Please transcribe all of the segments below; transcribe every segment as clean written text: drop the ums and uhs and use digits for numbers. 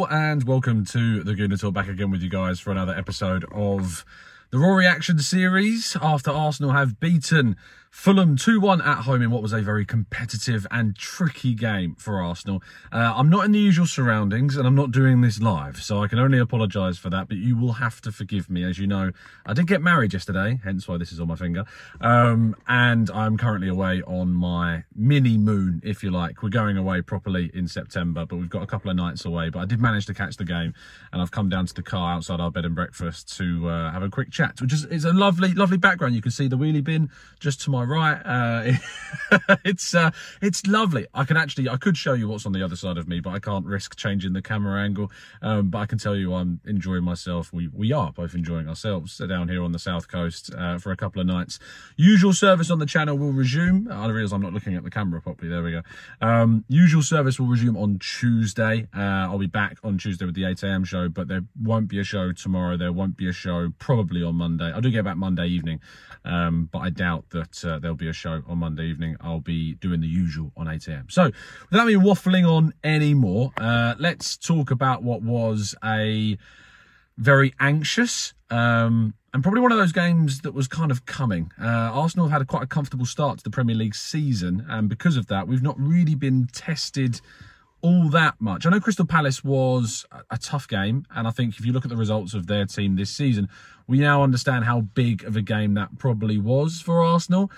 Hello and welcome to the Gooner Talk, back again with you guys for another episode of the Raw Reaction series after Arsenal have beaten Fulham 2-1 at home in what was a very competitive and tricky game for Arsenal. I'm not in the usual surroundings and I'm not doing this live, so I can only apologise for that, but you will have to forgive me. As you know, I did get married yesterday, hence why this is on my finger, and I'm currently away on my mini moon, if you like. We're going away properly in September, but we've got a couple of nights away, but I did manage to catch the game and I've come down to the car outside our bed and breakfast to have a quick chat, which is a lovely background. You can see the wheelie bin just to my right. It's lovely. I could show you what's on the other side of me, but I can't risk changing the camera angle. But I can tell you I'm enjoying myself. We are both enjoying ourselves down here on the south coast for a couple of nights. Usual service on the channel will resume. I realise I'm not looking at the camera properly. There we go. Usual service will resume on Tuesday. I'll be back on Tuesday with the 8 AM show, but there won't be a show tomorrow. There won't be a show probably on Monday. I do get back Monday evening, but I doubt that there'll be a show on Monday evening. I'll be doing the usual on 8 AM. So without me waffling on anymore, let's talk about what was a very anxious and probably one of those games that was kind of coming. Arsenal have had quite a comfortable start to the Premier League season, and because of that, we've not really been tested all that much. I know Crystal Palace was a tough game, and I think if you look at the results of their team this season, we now understand how big of a game that probably was for Arsenal.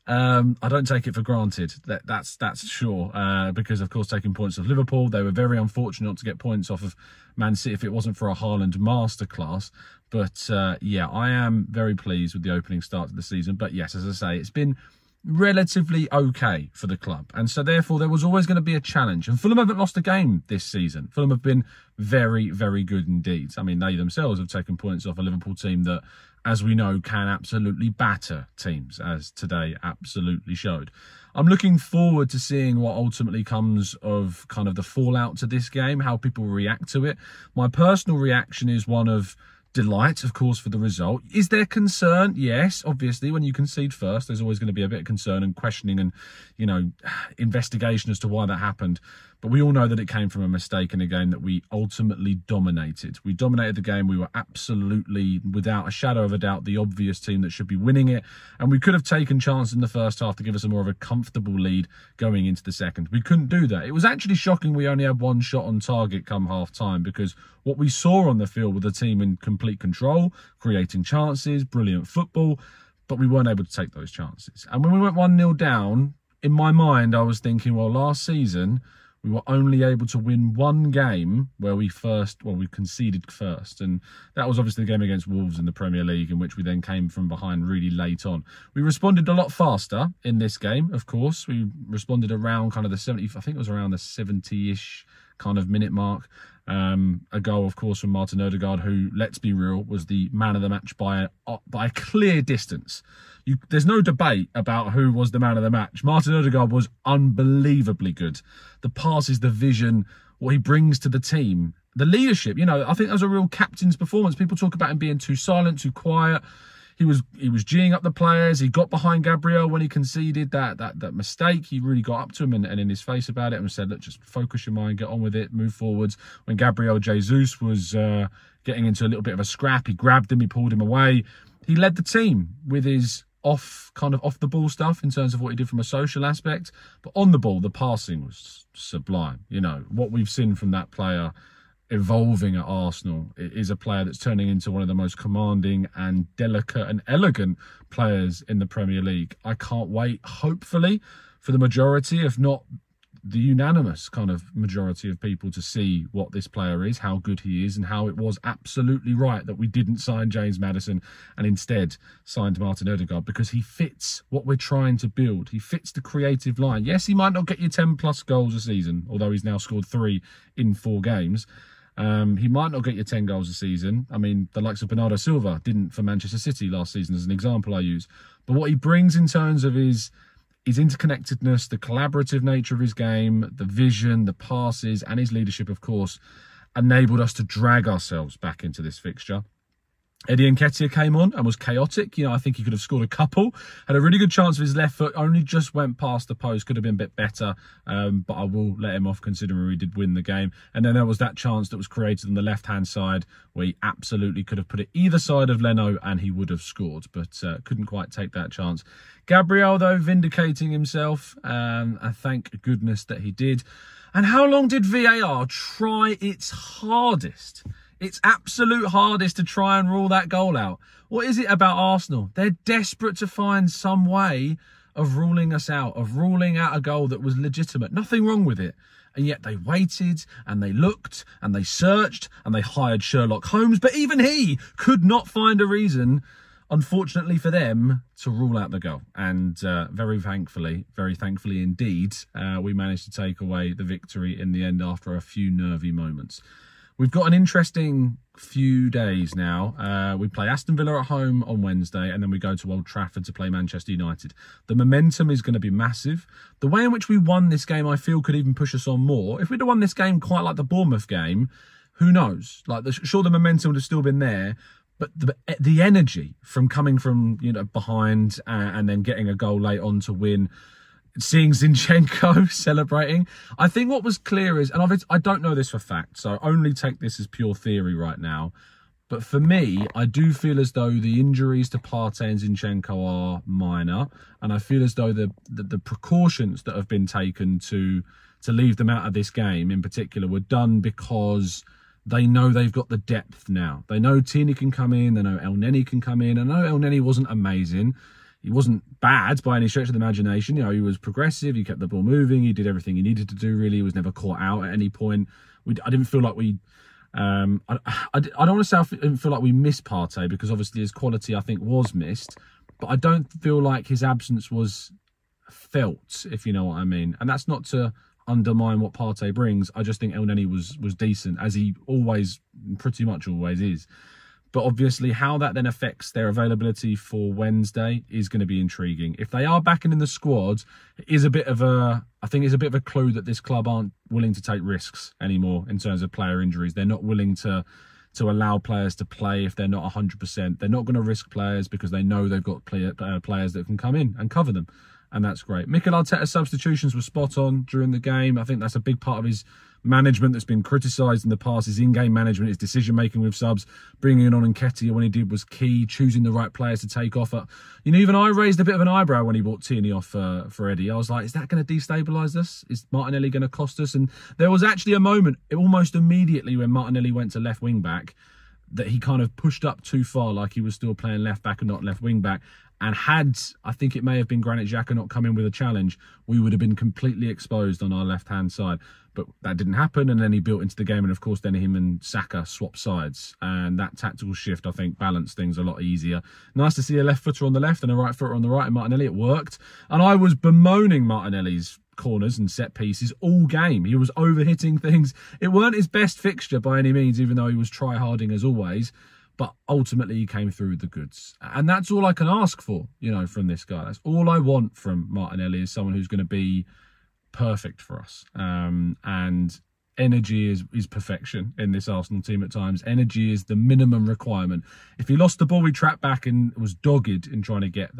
I don't take it for granted, that's sure, because of course taking points off Liverpool, they were very unfortunate not to get points off of Man City if it wasn't for a Haaland masterclass. But yeah, I am very pleased with the opening start to the season. But yes, as I say, it's been relatively okay for the club, and so therefore there was always going to be a challenge. And Fulham haven't lost a game this season. Fulham have been very good indeed. I mean, they themselves have taken points off a Liverpool team that, as we know, can absolutely batter teams, as today absolutely showed. I'm looking forward to seeing what ultimately comes of kind of the fallout to this game, how people react to it. My personal reaction is one of delight, of course, for the result. Is there concern? Yes, obviously. When you concede first, there's always going to be a bit of concern and questioning and, you know, investigation as to why that happened. But we all know that it came from a mistake in a game that we ultimately dominated. We dominated the game. We were absolutely, without a shadow of a doubt, the obvious team that should be winning it. And we could have taken chances in the first half to give us a more of a comfortable lead going into the second. We couldn't do that. It was actually shocking we only had one shot on target come half-time, because what we saw on the field with the team in complete control, creating chances, brilliant football, but we weren't able to take those chances. And when we went 1-0 down, in my mind, I was thinking, well, last season, we were only able to win one game where we conceded first. And that was obviously the game against Wolves in the Premier League, in which we then came from behind really late on. We responded a lot faster in this game, of course. We responded around kind of the 70, I think it was around the 70-ish kind of minute mark. A goal, of course, from Martin Odegaard, who, let's be real, was the man of the match by a clear distance. There's no debate about who was the man of the match. Martin Odegaard was unbelievably good. The passes, the vision, what he brings to the team, the leadership. You know, I think that was a real captain's performance. People talk about him being too silent, too quiet. He was geeing up the players. He got behind Gabriel when he conceded that mistake. He really got up to him and in his face about it and said, look, just focus your mind, get on with it, move forwards. When Gabriel Jesus was getting into a little bit of a scrap, he grabbed him, he pulled him away. He led the team with his off the ball stuff in terms of what he did from a social aspect. But on the ball, the passing was sublime. You know, what we've seen from that player evolving at Arsenal is a player that's turning into one of the most commanding and delicate and elegant players in the Premier League. I can't wait, hopefully, for the majority, if not the unanimous kind of majority of people, to see what this player is, how good he is, and how it was absolutely right that we didn't sign James Maddison and instead signed Martin Odegaard, because he fits what we're trying to build. He fits the creative line. Yes, he might not get you 10+ goals a season, although he's now scored 3 in 4 games. He might not get you 10 goals a season. I mean, the likes of Bernardo Silva didn't for Manchester City last season, as an example I use. But what he brings in terms of his interconnectedness, the collaborative nature of his game, the vision, the passes, and his leadership, of course, enabled us to drag ourselves back into this fixture. Eddie Nketiah came on and was chaotic. You know, I think he could have scored a couple. Had a really good chance with his left foot. Only just went past the post. Could have been a bit better. But I will let him off considering we did win the game. And then there was that chance that was created on the left-hand side where he absolutely could have put it either side of Leno and he would have scored. But couldn't quite take that chance. Gabriel, though, vindicating himself. And thank goodness that he did. And how long did VAR try its hardest? Its absolute hardest to try and rule that goal out. What is it about Arsenal? They're desperate to find some way of ruling us out, of ruling out a goal that was legitimate. Nothing wrong with it. And yet they waited and they looked and they searched and they hired Sherlock Holmes. But even he could not find a reason, unfortunately for them, to rule out the goal. And very thankfully indeed, we managed to take away the victory in the end after a few nervy moments. We've got an interesting few days now. We play Aston Villa at home on Wednesday, and then we go to Old Trafford to play Manchester United. The momentum is going to be massive. The way in which we won this game, I feel, could even push us on more. If we'd have won this game quite like the Bournemouth game, who knows? Like, sure, the momentum would have still been there, but the energy from coming from, you know, behind and then getting a goal late on to win, seeing Zinchenko celebrating. I think what was clear is, and I don't know this for fact, so only take this as pure theory right now, but for me, I do feel as though the injuries to Partey and Zinchenko are minor, and I feel as though the precautions that have been taken to leave them out of this game in particular were done because they know they've got the depth now. They know Tierney can come in, they know El Neni can come in. I know El Neni wasn't amazing. He wasn't bad by any stretch of the imagination. You know, he was progressive. He kept the ball moving. He did everything he needed to do, really. He was never caught out at any point. I didn't feel like we... I don't want to say I didn't feel like we missed Partey because obviously his quality, I think, was missed. But I don't feel like his absence was felt, if you know what I mean. And that's not to undermine what Partey brings. I just think El Neni was decent, as he always, pretty much always is. But obviously how that then affects their availability for Wednesday is going to be intriguing. If they are backing in the squad, it is a bit of a, I think it's a bit of a clue that this club aren't willing to take risks anymore in terms of player injuries. They're not willing to allow players to play if they're not 100%. They're not going to risk players because they know they've got players that can come in and cover them. And that's great. Mikel Arteta's substitutions were spot on during the game. I think that's a big part of his management that's been criticised in the past. His in-game management, his decision-making with subs, bringing on Nketiah when he did was key, choosing the right players to take off. You know, even I raised a bit of an eyebrow when he brought Tierney off for Eddie. I was like, is that going to destabilise us? Is Martinelli going to cost us? And there was actually a moment, almost immediately, when Martinelli went to left wing-back, that he kind of pushed up too far, like he was still playing left-back and not left wing-back. And had, I think it may have been Granit Xhaka not come in with a challenge, we would have been completely exposed on our left-hand side. But that didn't happen, and then he built into the game, and of course then him and Saka swapped sides. And that tactical shift, I think, balanced things a lot easier. Nice to see a left footer on the left and a right footer on the right, and Martinelli, it worked. And I was bemoaning Martinelli's corners and set pieces all game. He was overhitting things. It weren't his best fixture by any means, even though he was try-harding as always. But ultimately, he came through with the goods. And that's all I can ask for, you know, from this guy. That's all I want from Martinelli, is someone who's going to be perfect for us. And energy is perfection in this Arsenal team at times. Energy is the minimum requirement. If he lost the ball, we trapped back and was dogged in trying to get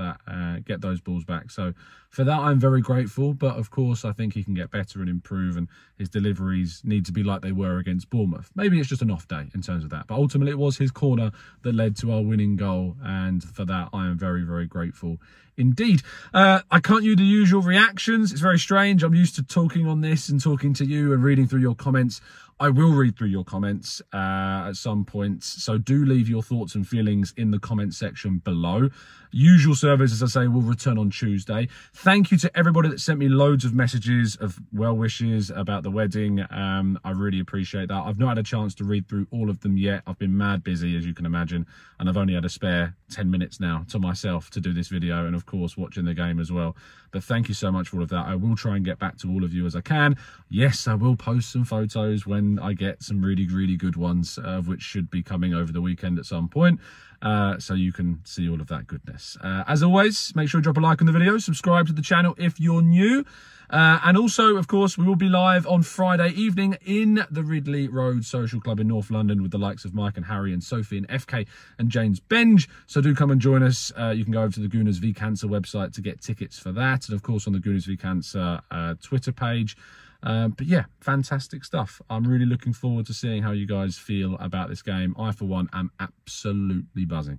those balls back. So for that, I'm very grateful. But of course, I think he can get better and improve, and his deliveries need to be like they were against Bournemouth. Maybe it's just an off day in terms of that. But ultimately, it was his corner that led to our winning goal. And for that, I am very, very grateful indeed. I can't do the usual reactions. It's very strange. I'm used to talking on this and talking to you and reading through your comments. I will read through your comments at some point, so do leave your thoughts and feelings in the comment section below. Usual service, as I say, will return on Tuesday. Thank you to everybody that sent me loads of messages of well wishes about the wedding. I really appreciate that. I've not had a chance to read through all of them yet. I've been mad busy, as you can imagine, and I've only had a spare 10 minutes now to myself to do this video, and of course watching the game as well. But thank you so much for all of that. I will try and get back to all of you as I can. Yes, I will post some photos when I get some really, really good ones, which should be coming over the weekend at some point. So you can see all of that goodness. As always, make sure you drop a like on the video, subscribe to the channel if you're new, And also, of course, we will be live on Friday evening in the Ridley Road Social Club in North London with the likes of Mike and Harry and Sophie and FK and James Benge. So do come and join us. You can go over to the Gooners v Cancer website to get tickets for that. And of course, on the Gooners v Cancer Twitter page. But yeah, fantastic stuff. I'm really looking forward to seeing how you guys feel about this game. I, for one, am absolutely buzzing.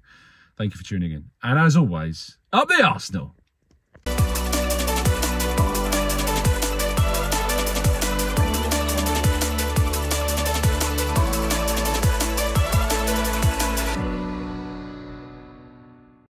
Thank you for tuning in. And as always, up the Arsenal!